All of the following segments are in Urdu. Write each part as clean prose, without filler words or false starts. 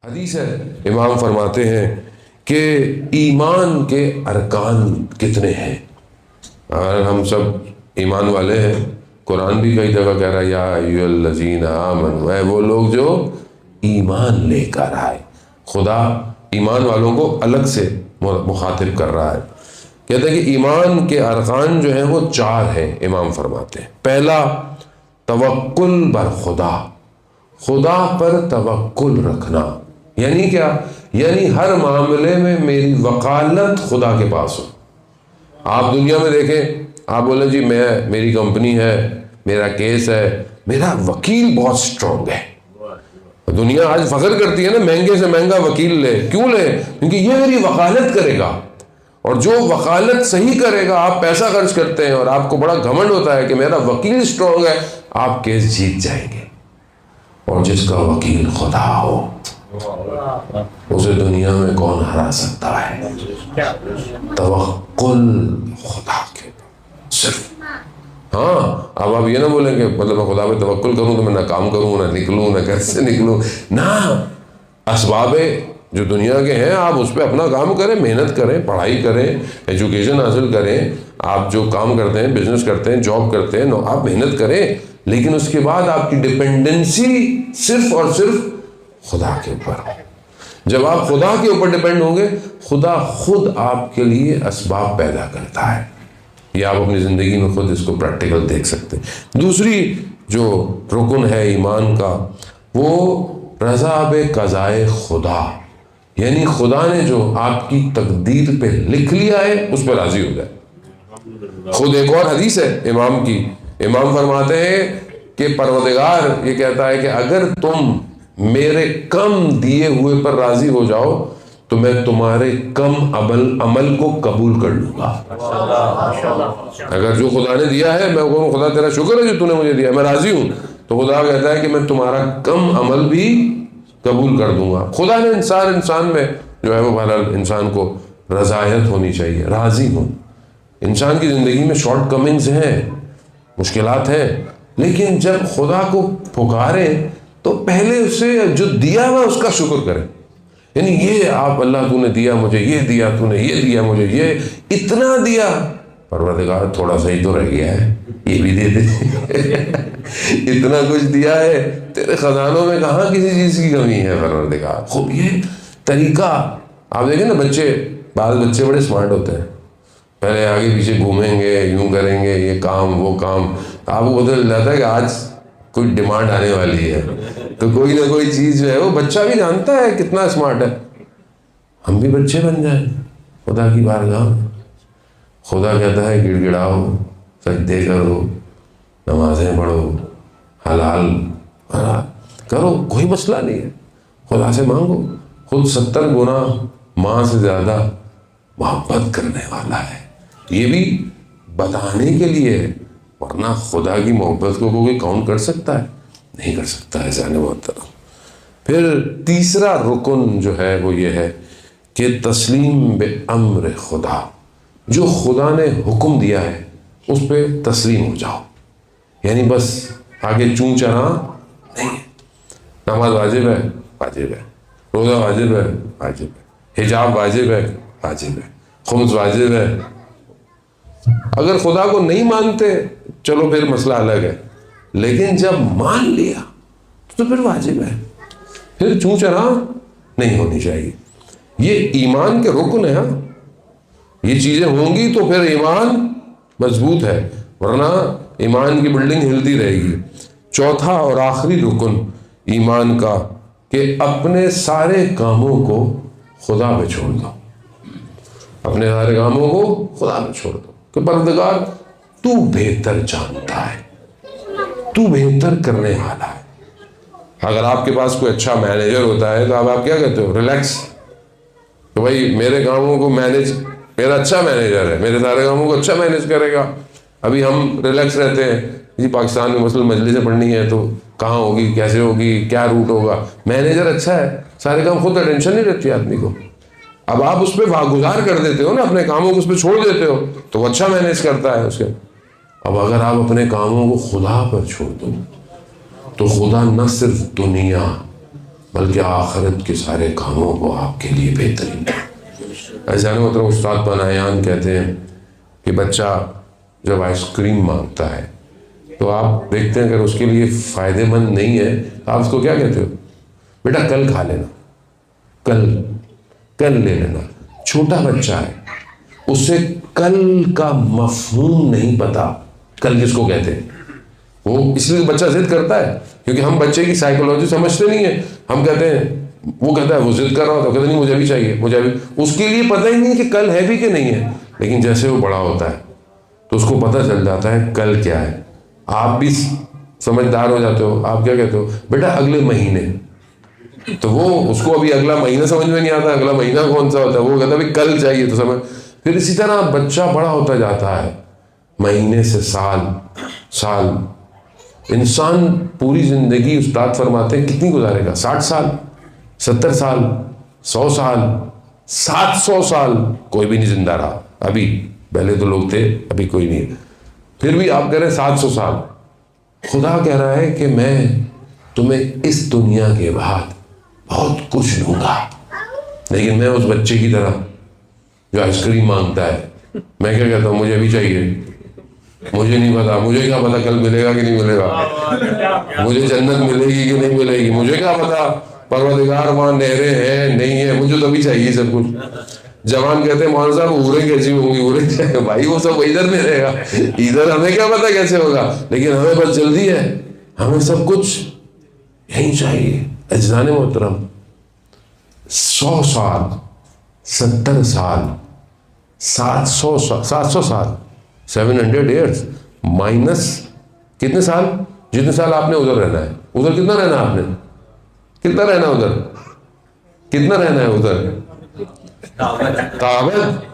حدیث ہے، امام فرماتے ہیں کہ ایمان کے ارکان کتنے ہیں. اور ہم سب ایمان والے ہیں. قرآن بھی کئی جگہ کہہ رہا ہے یا ایھا الذین آمنوا، اے وہ لوگ جو ایمان لے کر آئے. خدا ایمان والوں کو الگ سے مخاطب کر رہا ہے. کہتے ہیں کہ ایمان کے ارکان جو ہیں وہ 4 ہیں. امام فرماتے ہیں پہلا توکل بر خدا، خدا پر توکل رکھنا. یعنی کیا؟ یعنی ہر معاملے میں میری وکالت خدا کے پاس ہو. آپ دنیا میں دیکھیں، آپ بولیں جی میری کمپنی ہے، میرا کیس ہے، میرا وکیل بہت سٹرونگ ہے. دنیا آج فخر کرتی ہے نا، مہنگے سے مہنگا وکیل لے. کیوں لے؟ کیونکہ یہ میری وکالت کرے گا. اور جو وکالت صحیح کرے گا، آپ پیسہ خرچ کرتے ہیں اور آپ کو بڑا گھمنڈ ہوتا ہے کہ میرا وکیل سٹرونگ ہے، آپ کیس جیت جائیں گے. اور جس کا وکیل خدا ہو اسے دنیا میں کون ہرا سکتا ہے؟ توکل خدا کے صرف. ہاں اب آپ یہ نہ بولیں کہ مطلب میں خدا پہ توکل کروں تو میں نہ کام کروں، نہ نکلوں، نہ گھر سے نکلوں. نہ، اسباب جو دنیا کے ہیں آپ اس پہ اپنا کام کریں، محنت کریں، پڑھائی کریں، ایجوکیشن حاصل کریں. آپ جو کام کرتے ہیں، بزنس کرتے ہیں، جاب کرتے ہیں، آپ محنت کریں. لیکن اس کے بعد آپ کی ڈپینڈنسی صرف اور صرف خدا کے اوپر. جب آپ خدا کے اوپر ڈیپینڈ ہوں گے، خدا خود آپ کے لیے اسباب پیدا کرتا ہے. یہ آپ اپنی زندگی میں خود اس کو پریکٹیکل دیکھ سکتے ہیں. دوسری جو رکن ہے ایمان کا، وہ رضا بقضائے خدا. یعنی خدا نے جو آپ کی تقدیر پہ لکھ لیا ہے اس پہ راضی ہو جائے. خود ایک اور حدیث ہے امام کی، امام فرماتے ہیں کہ پروردگار یہ کہتا ہے کہ اگر تم میرے کم دیے ہوئے پر راضی ہو جاؤ تو میں تمہارے کم عمل کو قبول کر لوں گا. اگر جو خدا نے دیا ہے میں کہوں خدا تیرا شکر ہے جو تو نے مجھے دیا، میں راضی ہوں، تو خدا کہتا ہے کہ میں تمہارا کم عمل بھی قبول کر دوں گا. خدا نے انسان میں جو ہے وہ بہرحال انسان کو رضایت ہونی چاہیے، راضی ہوں. انسان کی زندگی میں شارٹ کمنگز ہیں، مشکلات ہیں، لیکن جب خدا کو پکاریں تو پہلے اسے جو دیا ہوا اس کا شکر کریں. یعنی یہ آپ اللہ تو نے دیا مجھے، یہ دیا تو نے، یہ دیا مجھے، یہ اتنا دیا. پروردگار تھوڑا سا ہی تو رہ گیا ہے، یہ بھی دے دے. اتنا کچھ دیا ہے، تیرے خزانوں میں کہاں کسی چیز کی کمی ہے پروردگار. خوب یہ طریقہ آپ دیکھیں نا، بعض بچے بڑے اسمارٹ ہوتے ہیں، پہلے آگے پیچھے گھومیں گے، یوں کریں گے، یہ کام وہ کام. آپ کو پتہ چل جاتا ہے کہ آج کوئی ڈیمانڈ آنے والی ہے، تو کوئی نہ کوئی چیز جو ہے وہ بچہ بھی جانتا ہے کتنا اسمارٹ ہے. ہم بھی بچے بن جائیں خدا کی بارگاہ. خدا کہتا ہے گڑ گڑاؤ، سجدے کرو، نمازیں پڑھو، حلال کرو، کوئی مسئلہ نہیں ہے. خدا سے مانگو، خود 70 گنا ماں سے زیادہ محبت کرنے والا ہے. یہ بھی بتانے کے لیے ہے، ورنہ خدا کی محبت کو کوئی کاؤنٹ کر سکتا ہے؟ نہیں کر سکتا ہے. جانے محترم، پھر تیسرا رکن جو ہے وہ یہ ہے کہ تسلیم بے امر خدا. جو خدا نے حکم دیا ہے اس پہ تسلیم ہو جاؤ. یعنی بس آگے چون چرا نہیں. نماز واجب ہے، واجب ہے. روزہ واجب ہے، واجب ہے. حجاب واجب ہے، واجب ہے. خمس واجب ہے. اگر خدا کو نہیں مانتے چلو پھر مسئلہ الگ ہے، لیکن جب مان لیا تو پھر واجب ہے، پھر چون چرا نہیں ہونی چاہیے. یہ ایمان کے رکن ہے. یہ چیزیں ہوں گی تو پھر ایمان مضبوط ہے، ورنہ ایمان کی بلڈنگ ہلتی رہے گی. چوتھا اور آخری رکن ایمان کا کہ اپنے سارے کاموں کو خدا پہ چھوڑ دو. اپنے سارے کاموں کو خدا پہ چھوڑ دو کہ پروردگار تو بہتر جانتا ہے، تو بہتر کرنے والا ہے. اگر آپ کے پاس کوئی اچھا مینیجر ہوتا ہے تو آپ کیا کہتے ہو؟ ریلیکس، کہ بھائی میرے کاموں کو مینیج، میرا اچھا مینیجر ہے، میرے سارے کاموں کو اچھا مینیج کرے گا. ابھی ہم ریلیکس رہتے ہیں جی، پاکستان میں مثلاً مجلسیں پڑھنی ہے تو کہاں ہوگی، کیسے ہوگی، کیا روٹ ہوگا. مینیجر اچھا ہے، سارے کام خود ٹینشن نہیں رہتی آدمی کو. اب آپ اس پہ واگزار کر دیتے ہو نا، اپنے کاموں کو اس پہ چھوڑ دیتے ہو تو وہ اچھا مینیج کرتا ہے اس کے. اب اگر آپ اپنے کاموں کو خدا پر چھوڑ دو تو خدا نہ صرف دنیا بلکہ آخرت کے سارے کاموں کو آپ کے لیے بہترین ہے۔ ایسا مطلب استاد پناہیان کہتے ہیں کہ بچہ جب آئس کریم مانگتا ہے تو آپ دیکھتے ہیں اگر اس کے لیے فائدہ مند نہیں ہے تو آپ اس کو کیا کہتے ہو؟ بیٹا کل کھا لینا، کل لے لینا۔ چھوٹا بچہ ہے، اسے کل کا مفہوم نہیں پتا، کل کس کو کہتے ہیں۔ وہ اس لیے بچہ ضد کرتا ہے کیونکہ ہم بچے کی سائیکولوجی سمجھتے نہیں ہیں۔ ہم کہتے ہیں، وہ کہتا ہے وہ ضد کر رہا ہوتا ہے، کہتا نہیں مجھے بھی چاہیے، مجھے بھی۔ اس کے لیے پتہ ہی نہیں کہ کل ہے بھی کہ نہیں ہے، لیکن جیسے وہ بڑا ہوتا ہے تو اس کو پتہ چل جاتا ہے کل کیا ہے۔ آپ بھی سمجھدار ہو جاتے ہو، آپ کیا کہتے ہو؟ بیٹا اگلے مہینے۔ تو وہ اس کو ابھی اگلا مہینہ سمجھ میں نہیں آتا، اگلا مہینہ کون سا ہوتا ہے، وہ کہتا ہے کل چاہیے تو سمجھ۔ پھر اسی طرح بچہ بڑا ہوتا جاتا ہے، مہینے سے سال۔ انسان پوری زندگی استاد فرماتے ہیں کتنی گزارے گا؟ 60 سال، 70 سال، 100 سال، 700 سال، کوئی بھی نہیں زندہ رہا ابھی۔ پہلے تو لوگ تھے، ابھی کوئی نہیں۔ پھر بھی آپ کہہ رہے ہیں 700 سال۔ خدا کہہ رہا ہے کہ میں تمہیں اس دنیا کے بعد بہت کچھ دوں گا، لیکن میں اس بچے کی طرح جو آئس کریم مانگتا ہے، میں کیا کہتا ہوں؟ مجھے بھی چاہیے، مجھے نہیں پتا، مجھے کیا پتا کل ملے گا کہ نہیں ملے گا، مجھے جنت ملے گی کہ نہیں ملے گی، مجھے کیا پتا پروردگار وہاں نہریں ہیں نہیں ہیں، مجھے تو بھی چاہیے سب کچھ۔ جوان کہتے ہیں مولانا صاحب اوریں کیسی ہوں گی؟ اوریں کیا بھائی، وہ سب ادھر میں رہے گا، ادھر ہمیں کیا پتا کیسے ہوگا، لیکن ہمیں بس جلدی ہے، ہمیں سب کچھ یہی چاہیے۔ اجزان محترم، 100 سال، 70 سال، 700 سال، 700 ایئرس مائنس کتنے سال؟ جتنے سال آپ نے ادھر رہنا ہے۔ ادھر کتنا رہنا ہے آپ نے؟ کتنا رہنا ہے ادھر؟ کتنا رہنا ہے ادھر؟ تابت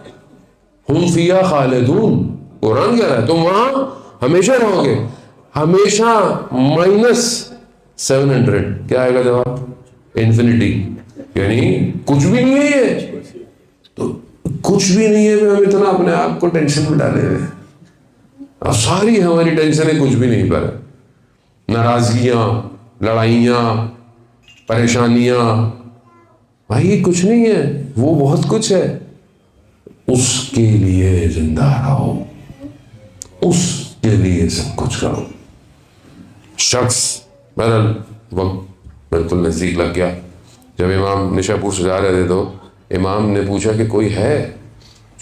ہم فیہا خالدون، قرآن کہہ رہا ہے تم وہاں ہمیشہ رہو گے، ہمیشہ مائنس 700۔ کیا آئے گا جواب؟ انفینٹی، یعنی کچھ بھی نہیں ہے یہ تو کچھ بھی نہیں ہے۔ ہم اتنا اپنے آپ کو ٹینشن میں ڈالے ہوئے ہیں، اور ساری ہماری ٹینشنیں کچھ بھی نہیں پر، ناراضگیاں، لڑائیاں، پریشانیاں، بھائی کچھ نہیں ہے، وہ بہت کچھ ہے۔ اس کے لیے زندہ رہو، اس کے لیے سب کچھ کرو۔ شخص بہرحال وقت بالکل نزدیک لگ گیا، جب امام نشا پور سے جا رہے تھے تو امام نے پوچھا کہ کوئی ہے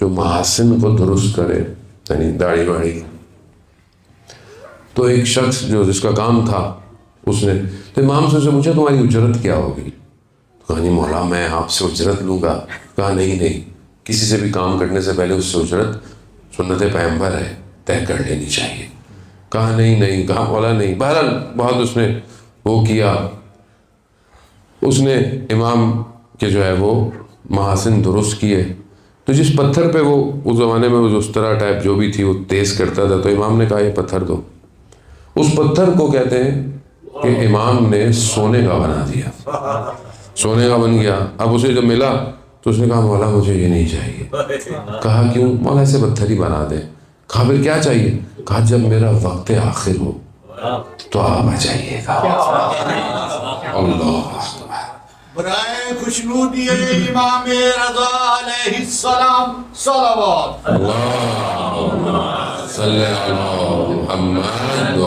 جو محاسن کو درست کرے، یعنی داڑھی واڑھی۔ تو ایک شخص جو جس کا کام تھا اس نے تو امام سے پوچھا تمہاری اجرت کیا ہوگی؟ کہا نہیں مولا میں آپ سے اجرت لوں گا۔ کہا نہیں، کسی سے بھی کام کرنے سے پہلے اس سے اجرت سنت پیغمبر ہے، طے کر لینی چاہیے۔ کہا نہیں، کہا مولا نہیں۔ بہرحال بہت اس نے وہ کیا، اس نے امام کے جو ہے وہ محاسن درست کیے۔ تو جس پتھر پہ وہ اس زمانے میں وہ اس طرح ٹائپ جو بھی تھی وہ تیز کرتا تھا، تو امام نے کہا یہ پتھر دو۔ اس پتھر کو کہتے ہیں کہ امام نے سونے کا بنا دیا، سونے کا بن گیا۔ اب اسے جب ملا تو اس نے کہا مولا مجھے یہ نہیں چاہیے۔ کہا کیوں؟ مولا ایسے پتھر ہی بنا دے۔ کہا پھر کیا چاہیے؟ کہا جب میرا وقت آخر ہو تو آپ آ جائیے گا۔ اللہ برائے خوشنودی امام رضا علیہ السلام صلوات۔ اللہم صلی علی محمد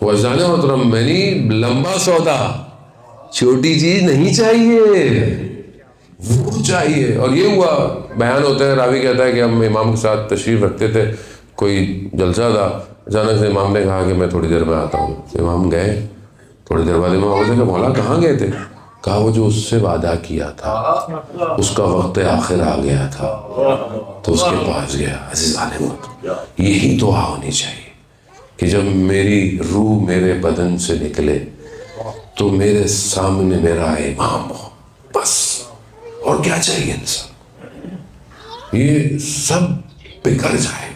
وزان محترم، میں نے لمبا سودا، چھوٹی چیز نہیں چاہیے، وہ چاہیے۔ اور یہ ہوا، بیان ہوتا ہے، راوی کہتا ہے کہ ہم امام کے ساتھ تشریف رکھتے تھے، کوئی جلسہ تھا، اچانک سے امام نے کہا کہ میں تھوڑی دیر میں آتا ہوں۔ امام گئے، تھوڑی دیر بعد امام نے کہا مولا کہاں گئے تھے؟ کہا وہ جو اس سے وعدہ کیا تھا، اس کا وقت آخر آ گیا تھا تو اس کے پاس گیا۔ عزیزان محترم، یہی دعا ہونی چاہیے کہ جب میری روح میرے بدن سے نکلے تو میرے سامنے میرا امام ہو، بس اور کیا چاہیے انسان، یہ سب بگڑ جائے۔